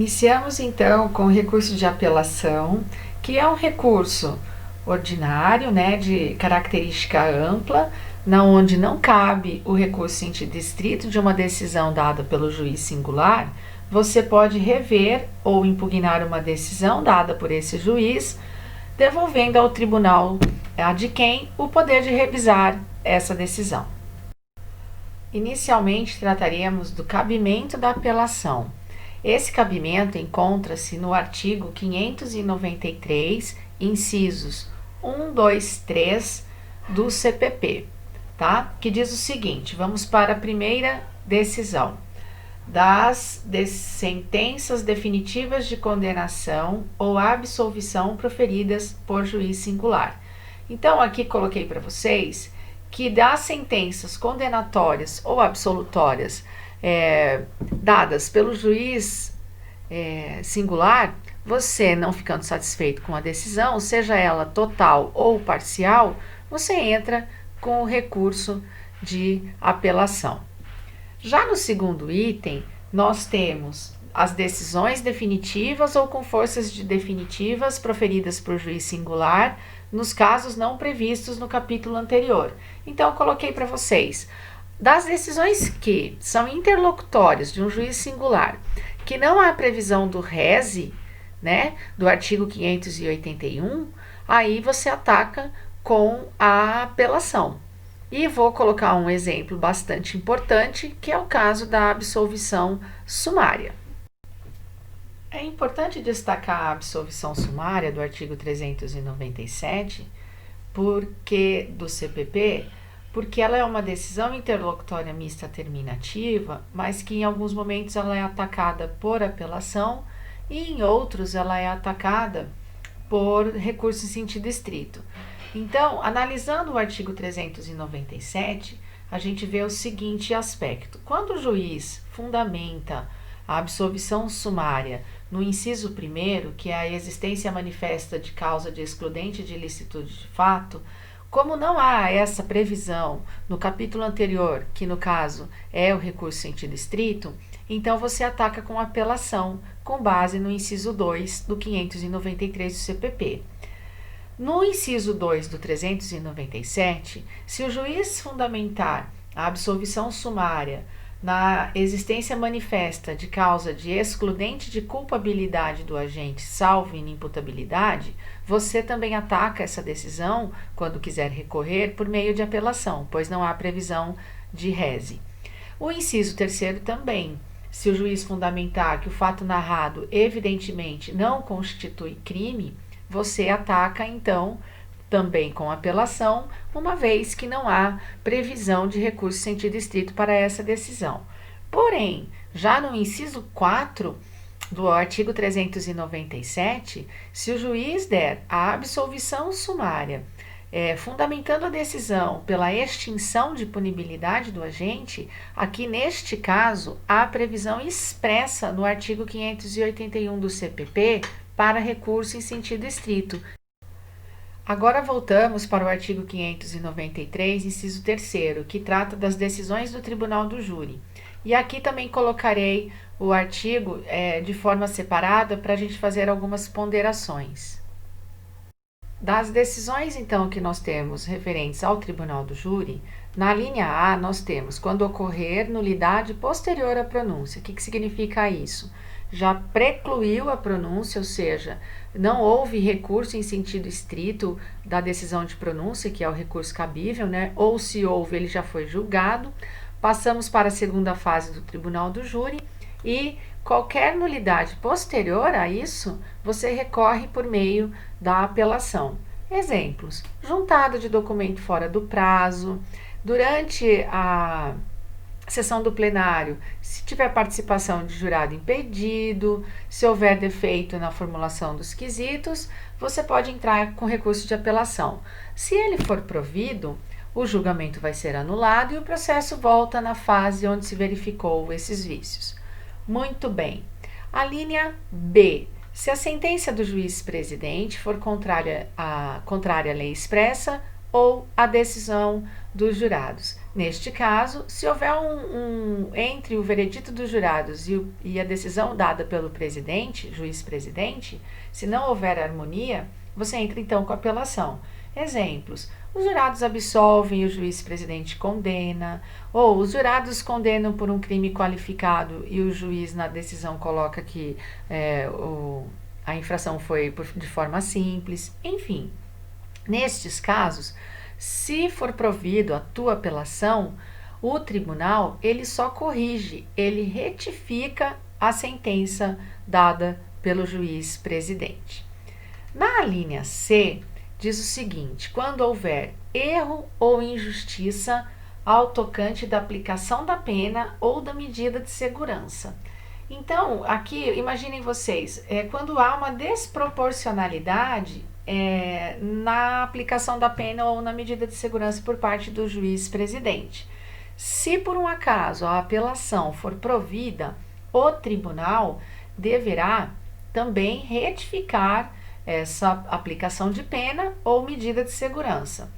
Iniciamos então com o recurso de apelação, que é um recurso ordinário, de característica ampla, na onde não cabe o recurso em sentido estrito de uma decisão dada pelo juiz singular. Você pode rever ou impugnar uma decisão dada por esse juiz, devolvendo ao tribunal adquém o poder de revisar essa decisão. Inicialmente trataremos do cabimento da apelação. Esse cabimento encontra-se no artigo 593, incisos 1, 2, 3 do CPP, tá? Que diz o seguinte: vamos para a primeira decisão. Das sentenças definitivas de condenação ou absolvição proferidas por juiz singular. Então, aqui coloquei para vocês que das sentenças condenatórias ou absolutórias dadas pelo juiz singular, você não ficando satisfeito com a decisão, seja ela total ou parcial, você entra com o recurso de apelação. Já no segundo item, nós temos as decisões definitivas ou com forças de definitivas proferidas por juiz singular, nos casos não previstos no capítulo anterior. Então, eu coloquei para vocês, das decisões que são interlocutórias de um juiz singular, que não há previsão do rese, do artigo 581, aí você ataca com a apelação. E vou colocar um exemplo bastante importante, que é o caso da absolvição sumária. É importante destacar a absolvição sumária do artigo 397 do CPP, porque ela é uma decisão interlocutória mista terminativa, mas que em alguns momentos ela é atacada por apelação e em outros ela é atacada por recurso em sentido estrito. Então, analisando o artigo 397, a gente vê o seguinte aspecto: quando o juiz fundamenta a absolvição sumária no inciso 1º, que é a existência manifesta de causa de excludente de ilicitude de fato, como não há essa previsão no capítulo anterior, que no caso é o recurso em sentido estrito, então você ataca com apelação com base no inciso 2 do 593 do CPP. No inciso 2 do 397, se o juiz fundamentar a absolvição sumária na existência manifesta de causa de excludente de culpabilidade do agente, salvo inimputabilidade, você também ataca essa decisão, quando quiser recorrer, por meio de apelação, pois não há previsão de rese. O inciso 3º também, se o juiz fundamentar que o fato narrado evidentemente não constitui crime, você ataca, então, também com apelação, uma vez que não há previsão de recurso em sentido estrito para essa decisão. Porém, já no inciso 4 do artigo 397, se o juiz der a absolvição sumária, fundamentando a decisão pela extinção de punibilidade do agente, aqui neste caso, há previsão expressa no artigo 581 do CPP para recurso em sentido estrito. Agora voltamos para o artigo 593, inciso 3º, que trata das decisões do Tribunal do Júri. E aqui também colocarei o artigo de forma separada para a gente fazer algumas ponderações. Das decisões, então, que nós temos referentes ao Tribunal do Júri, na linha A nós temos quando ocorrer nulidade posterior à pronúncia. O que significa isso? Já precluiu a pronúncia, ou seja, não houve recurso em sentido estrito da decisão de pronúncia, que é o recurso cabível, ou se houve, ele já foi julgado. Passamos para a segunda fase do Tribunal do Júri e qualquer nulidade posterior a isso, você recorre por meio da apelação. Exemplos: juntado de documento fora do prazo, durante a sessão do plenário, se tiver participação de jurado impedido, se houver defeito na formulação dos quesitos, você pode entrar com recurso de apelação. Se ele for provido, o julgamento vai ser anulado e o processo volta na fase onde se verificou esses vícios. Muito bem. A linha B. Se a sentença do juiz presidente for contrária à lei expressa ou a decisão dos jurados. Neste caso, se houver entre o veredito dos jurados e a decisão dada pelo presidente, juiz-presidente, se não houver harmonia, você entra então com a apelação. Exemplos: os jurados absolvem, o juiz-presidente condena, ou os jurados condenam por um crime qualificado e o juiz na decisão coloca que a infração foi de forma simples, enfim. Nestes casos, se for provido a tua apelação, o tribunal ele só corrige, ele retifica a sentença dada pelo juiz presidente. Na linha C, diz o seguinte: quando houver erro ou injustiça ao tocante da aplicação da pena ou da medida de segurança. Então, aqui, imaginem vocês, quando há uma desproporcionalidade na aplicação da pena ou na medida de segurança por parte do juiz presidente. Se por um acaso a apelação for provida, o tribunal deverá também retificar essa aplicação de pena ou medida de segurança.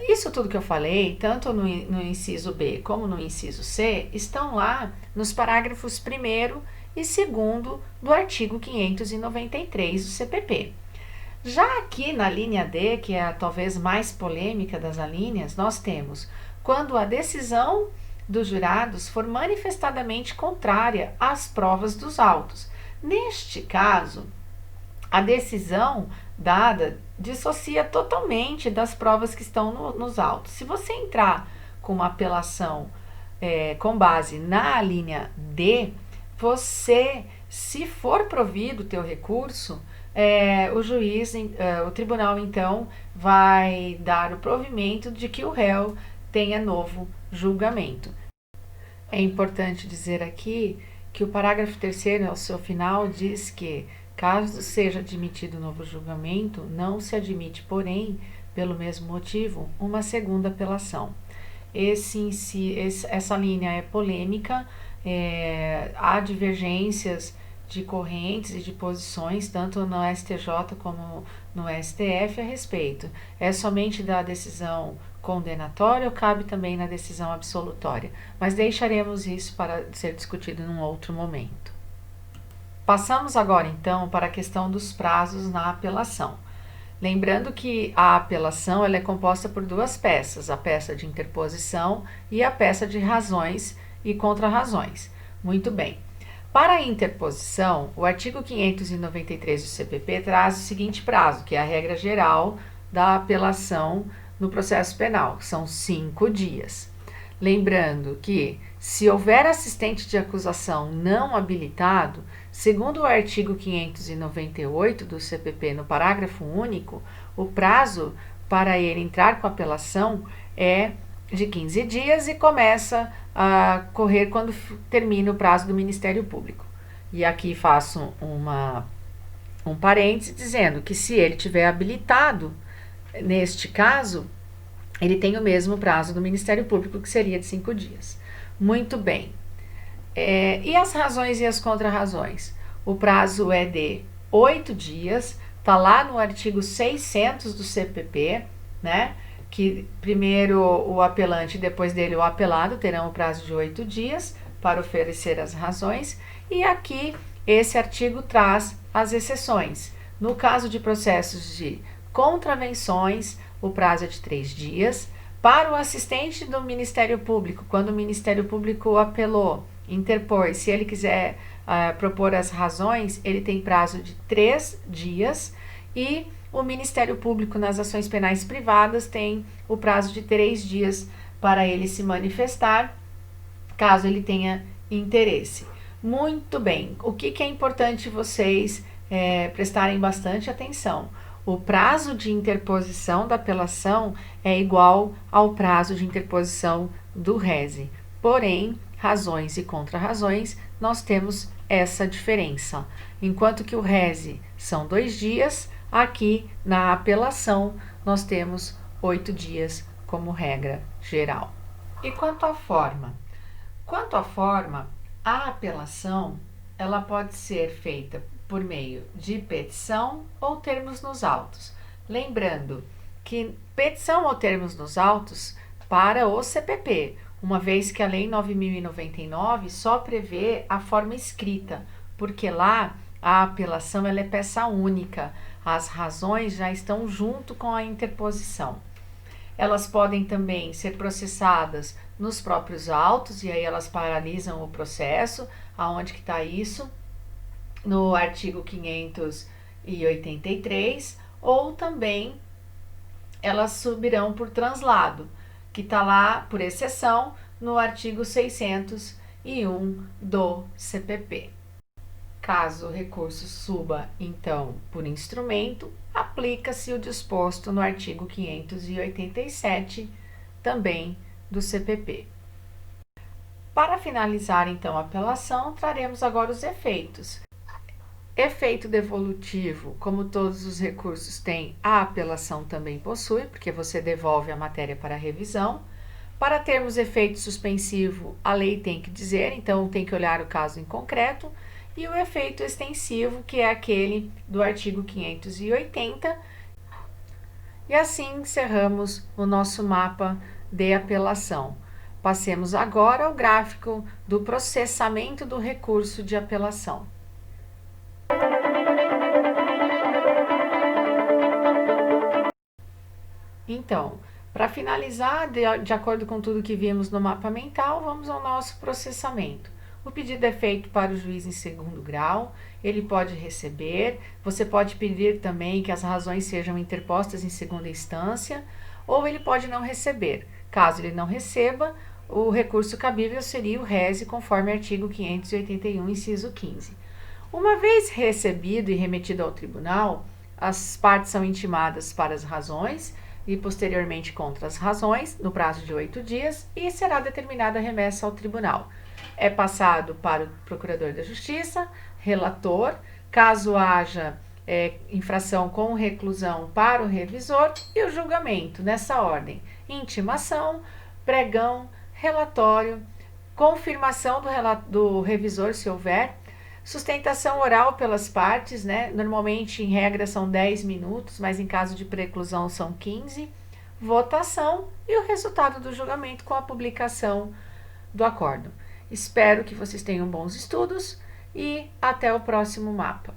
Isso tudo que eu falei, tanto no inciso B como no inciso C, estão lá nos parágrafos 1º e 2º do artigo 593 do CPP. Já aqui na linha D, que é a talvez mais polêmica das alíneas, nós temos: quando a decisão dos jurados for manifestadamente contrária às provas dos autos. Neste caso, a decisão dada dissocia totalmente das provas que estão nos autos. Se você entrar com uma apelação com base na linha D, você, se for provido o teu recurso, o tribunal então vai dar o provimento de que o réu tenha novo julgamento. É importante dizer aqui que o parágrafo 3º, ao seu final, diz que, caso seja admitido novo julgamento, não se admite, porém, pelo mesmo motivo, uma segunda apelação. Essa linha é polêmica, há divergências de correntes e de posições, tanto no STJ como no STF, a respeito. É somente da decisão condenatória ou cabe também na decisão absolutória? Mas deixaremos isso para ser discutido num outro momento. Passamos agora, então, para a questão dos prazos na apelação. Lembrando que a apelação ela é composta por duas peças, a peça de interposição e a peça de razões e contrarrazões. Muito bem. Para a interposição, o artigo 593 do CPP traz o seguinte prazo, que é a regra geral da apelação no processo penal, são 5 dias. Lembrando que, se houver assistente de acusação não habilitado, segundo o artigo 598 do CPP, no parágrafo único, o prazo para ele entrar com a apelação é de 15 dias e começa a correr quando termina o prazo do Ministério Público. E aqui faço um parêntese dizendo que, se ele tiver habilitado, neste caso, ele tem o mesmo prazo do Ministério Público, que seria de 5 dias. Muito bem. E as razões e as contrarrazões? O prazo é de 8 dias, está lá no artigo 600 do CPP, né? Que primeiro o apelante e depois dele o apelado terão o prazo de 8 dias para oferecer as razões. E aqui esse artigo traz as exceções. No caso de processos de contravenções, o prazo é de 3 dias. Para o assistente do Ministério Público, quando o Ministério Público apelou, interpôs, se ele quiser propor as razões, ele tem prazo de 3 dias. E o Ministério Público nas ações penais privadas tem o prazo de 3 dias para ele se manifestar, caso ele tenha interesse. Muito bem, o que é importante vocês prestarem bastante atenção? O prazo de interposição da apelação é igual ao prazo de interposição do rese. Porém, razões e contrarrazões, nós temos essa diferença. Enquanto que o rese são 2 dias, aqui na apelação nós temos 8 dias como regra geral. E quanto à forma? Quanto à forma, a apelação ela pode ser feita por meio de petição ou termos nos autos. Lembrando que petição ou termos nos autos para o CPP, uma vez que a Lei 9.099 só prevê a forma escrita, porque lá a apelação ela é peça única, as razões já estão junto com a interposição. Elas podem também ser processadas nos próprios autos, e aí elas paralisam o processo. Aonde que está isso? No artigo 583, ou também elas subirão por translado, que está lá, por exceção, no artigo 601 do CPP. Caso o recurso suba, então, por instrumento, aplica-se o disposto no artigo 587, também do CPP. Para finalizar, então, a apelação, traremos agora os efeitos. Efeito devolutivo, como todos os recursos têm, a apelação também possui, porque você devolve a matéria para revisão. Para termos efeito suspensivo, a lei tem que dizer, então tem que olhar o caso em concreto. E o efeito extensivo, que é aquele do artigo 580. E assim encerramos o nosso mapa de apelação. Passemos agora ao gráfico do processamento do recurso de apelação. Então, para finalizar, de acordo com tudo que vimos no mapa mental, vamos ao nosso processamento. O pedido é feito para o juiz em segundo grau, ele pode receber, você pode pedir também que as razões sejam interpostas em segunda instância, ou ele pode não receber. Caso ele não receba, o recurso cabível seria o rese, conforme artigo 581, inciso 15. Uma vez recebido e remetido ao tribunal, as partes são intimadas para as razões e posteriormente contra as razões, no prazo de 8 dias, e será determinada a remessa ao tribunal. É passado para o Procurador da Justiça, relator, caso haja infração com reclusão para o revisor, e o julgamento, nessa ordem: intimação, pregão, relatório, confirmação do revisor, se houver, sustentação oral pelas partes, né? Normalmente, em regra, são 10 minutos, mas em caso de preclusão são 15, votação e o resultado do julgamento com a publicação do acórdão. Espero que vocês tenham bons estudos e até o próximo mapa.